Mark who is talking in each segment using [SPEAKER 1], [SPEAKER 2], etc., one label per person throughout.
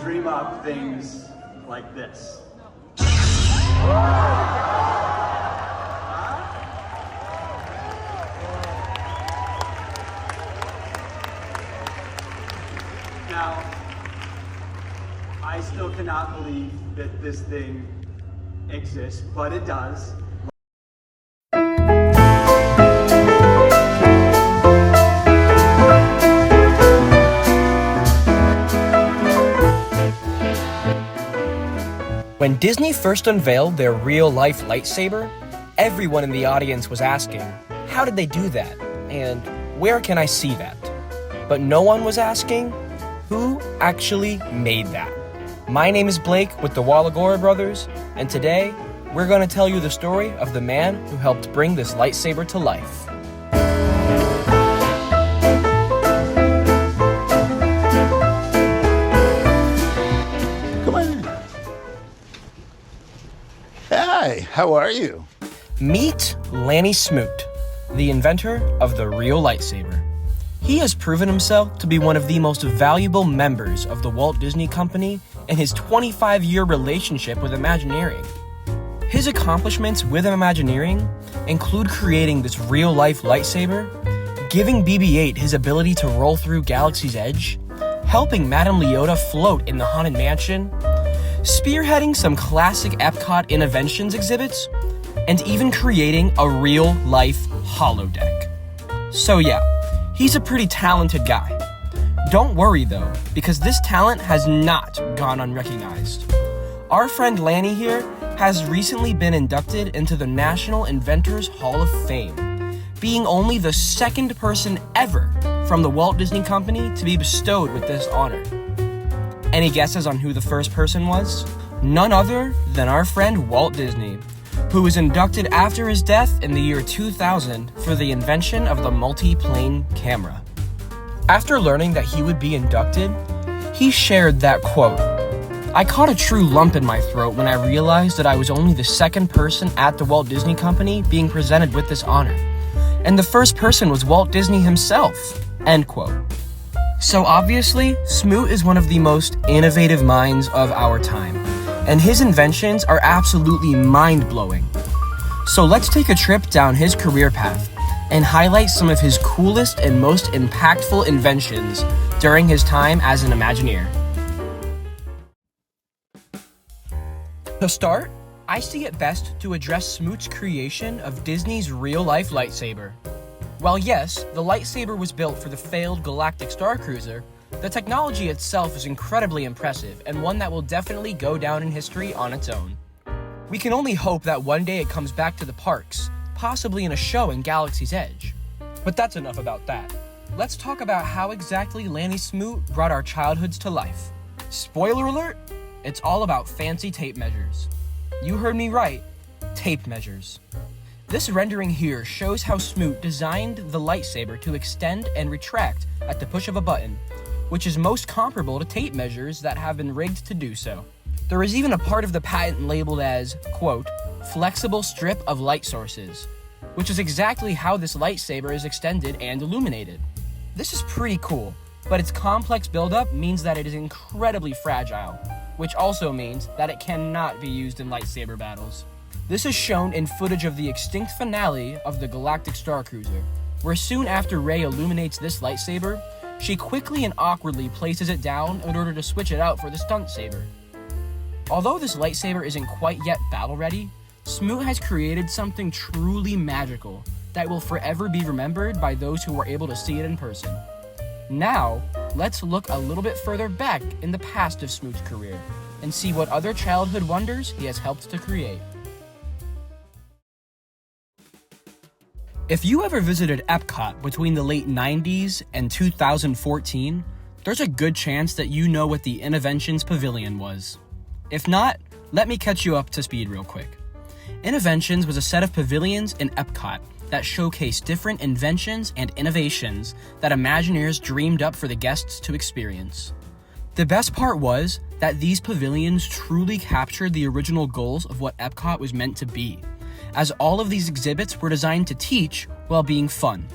[SPEAKER 1] dream up things like this. Now, I still cannot believe that this thing exists, but it does.
[SPEAKER 2] When Disney first unveiled their real-life lightsaber, everyone in the audience was asking, how did they do that? And where can I see that? But no one was asking, who actually made that? My name is Blake with the Wallagora Brothers, and today, we're going to tell you the story of the man who helped bring this lightsaber to life.
[SPEAKER 3] Come on in. Hi, how are you?
[SPEAKER 2] Meet Lanny Smoot, the inventor of the real lightsaber. He has proven himself to be one of the most valuable members of the Walt Disney Company in his 25-year relationship with Imagineering. His accomplishments with Imagineering include creating this real-life lightsaber, giving BB-8 his ability to roll through Galaxy's Edge, helping Madame Leota float in the Haunted Mansion, spearheading some classic EPCOT Innoventions exhibits, and even creating a real-life holodeck. So yeah, he's a pretty talented guy. Don't worry though, because this talent has not gone unrecognized. Our friend Lanny here has recently been inducted into the National Inventors Hall of Fame, being only the second person ever from the Walt Disney Company to be bestowed with this honor. Any guesses on who the first person was? None other than our friend Walt Disney, who was inducted after his death in the year 2000 for the invention of the multi-plane camera. After learning that he would be inducted, he shared that quote, "I caught a true lump in my throat when I realized that I was only the second person at the Walt Disney Company being presented with this honor, and the first person was Walt Disney himself," end quote. So obviously, Smoot is one of the most innovative minds of our time, and his inventions are absolutely mind-blowing. So let's take a trip down his career path and highlight some of his coolest and most impactful inventions during his time as an Imagineer. To start, I see it best to address Smoot's creation of Disney's real-life lightsaber. While yes, the lightsaber was built for the failed Galactic Starcruiser, the technology itself is incredibly impressive and one that will definitely go down in history on its own. We can only hope that one day it comes back to the parks, possibly in a show in Galaxy's Edge. But that's enough about that. Let's talk about how exactly Lanny Smoot brought our childhoods to life. Spoiler alert, it's all about fancy tape measures. You heard me right, tape measures. This rendering here shows how Smoot designed the lightsaber to extend and retract at the push of a button, which is most comparable to tape measures that have been rigged to do so. There is even a part of the patent labeled as, quote, "flexible strip of light sources," which is exactly how this lightsaber is extended and illuminated. This is pretty cool, but its complex buildup means that it is incredibly fragile, which also means that it cannot be used in lightsaber battles. This is shown in footage of the extinct finale of the Galactic Starcruiser, where soon after Rey illuminates this lightsaber, she quickly and awkwardly places it down in order to switch it out for the stunt saber. Although this lightsaber isn't quite yet battle-ready, Smoot has created something truly magical that will forever be remembered by those who were able to see it in person. Now, let's look a little bit further back in the past of Smoot's career and see what other childhood wonders he has helped to create. If you ever visited EPCOT between the late 90s and 2014, there's a good chance that you know what the Innoventions Pavilion was. If not, let me catch you up to speed real quick. Innoventions was a set of pavilions in EPCOT that showcased different inventions and innovations that Imagineers dreamed up for the guests to experience. The best part was that these pavilions truly captured the original goals of what EPCOT was meant to be, as all of these exhibits were designed to teach while being fun.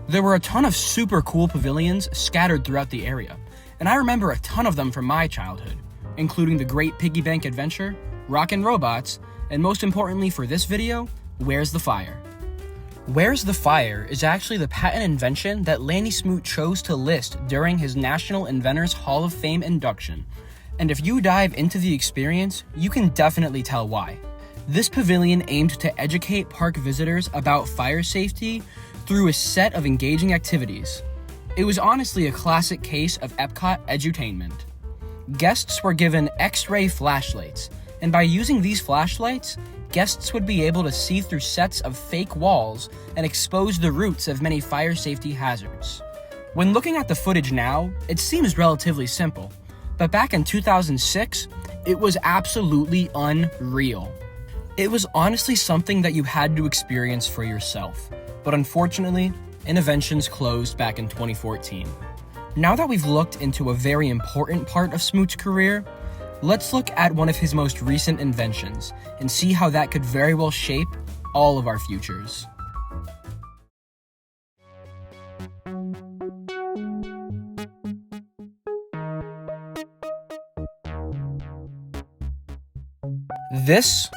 [SPEAKER 2] There were a ton of super cool pavilions scattered throughout the area, and I remember a ton of them from my childhood, including the Great Piggy Bank Adventure, Rockin' Robots, and most importantly for this video, Where's the Fire? Where's the Fire is actually the patent invention that Lanny Smoot chose to list during his National Inventors Hall of Fame induction. And if you dive into the experience, you can definitely tell why. This pavilion aimed to educate park visitors about fire safety through a set of engaging activities. It was honestly a classic case of EPCOT edutainment. Guests were given X-ray flashlights, and by using these flashlights, guests would be able to see through sets of fake walls and expose the roots of many fire safety hazards. When looking at the footage now, it seems relatively simple, but back in 2006, it was absolutely unreal. It was honestly something that you had to experience for yourself, but unfortunately, Innoventions closed back in 2014. Now that we've looked into a very important part of Smoot's career, let's look at one of his most recent inventions and see how that could very well shape all of our futures. This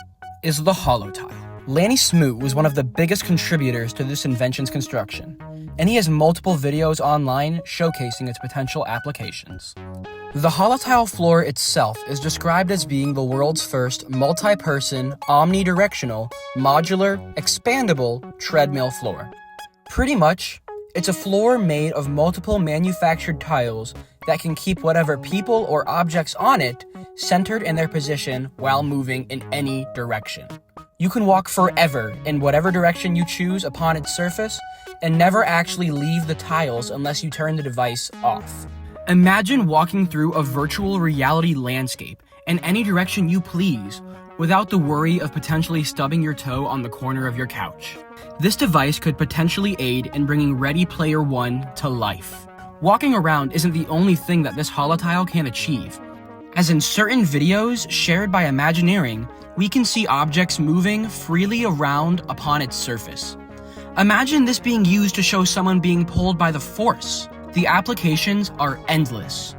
[SPEAKER 2] is the Holo-Tile. Lanny Smoot was one of the biggest contributors to this invention's construction, and he has multiple videos online showcasing its potential applications. The Holo-Tile floor itself is described as being the world's first multi-person, omnidirectional, modular, expandable treadmill floor. Pretty much, it's a floor made of multiple manufactured tiles that can keep whatever people or objects on it centered in their position while moving in any direction. You can walk forever in whatever direction you choose upon its surface and never actually leave the tiles unless you turn the device off. Imagine walking through a virtual reality landscape in any direction you please without the worry of potentially stubbing your toe on the corner of your couch. This device could potentially aid in bringing Ready Player One to life. Walking around isn't the only thing that this Holo-Tile can achieve, as in certain videos shared by Imagineering, we can see objects moving freely around upon its surface. Imagine this being used to show someone being pulled by the Force. The applications are endless.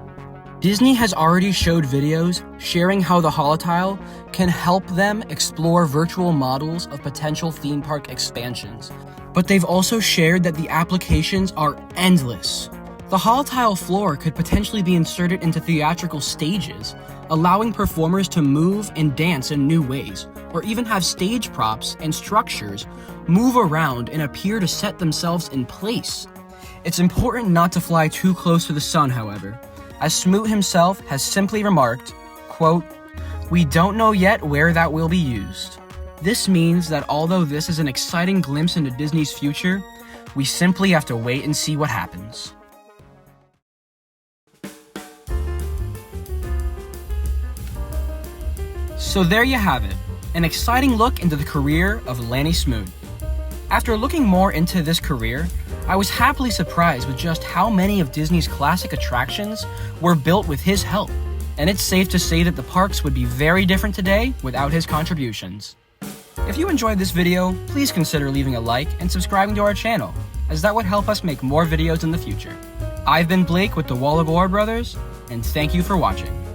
[SPEAKER 2] Disney has already showed videos sharing how the Holo-Tile can help them explore virtual models of potential theme park expansions, but they've also shared that the applications are endless. The Holo-Tile floor could potentially be inserted into theatrical stages, allowing performers to move and dance in new ways, or even have stage props and structures move around and appear to set themselves in place. It's important not to fly too close to the sun, however, as Smoot himself has simply remarked, quote, "We don't know yet where that will be used." This means that although this is an exciting glimpse into Disney's future, we simply have to wait and see what happens. So there you have it, an exciting look into the career of Lanny Smoot. After looking more into this career, I was happily surprised with just how many of Disney's classic attractions were built with his help, and it's safe to say that the parks would be very different today without his contributions. If you enjoyed this video, please consider leaving a like and subscribing to our channel, as that would help us make more videos in the future. I've been Blake with the Wallagore Brothers, and thank you for watching.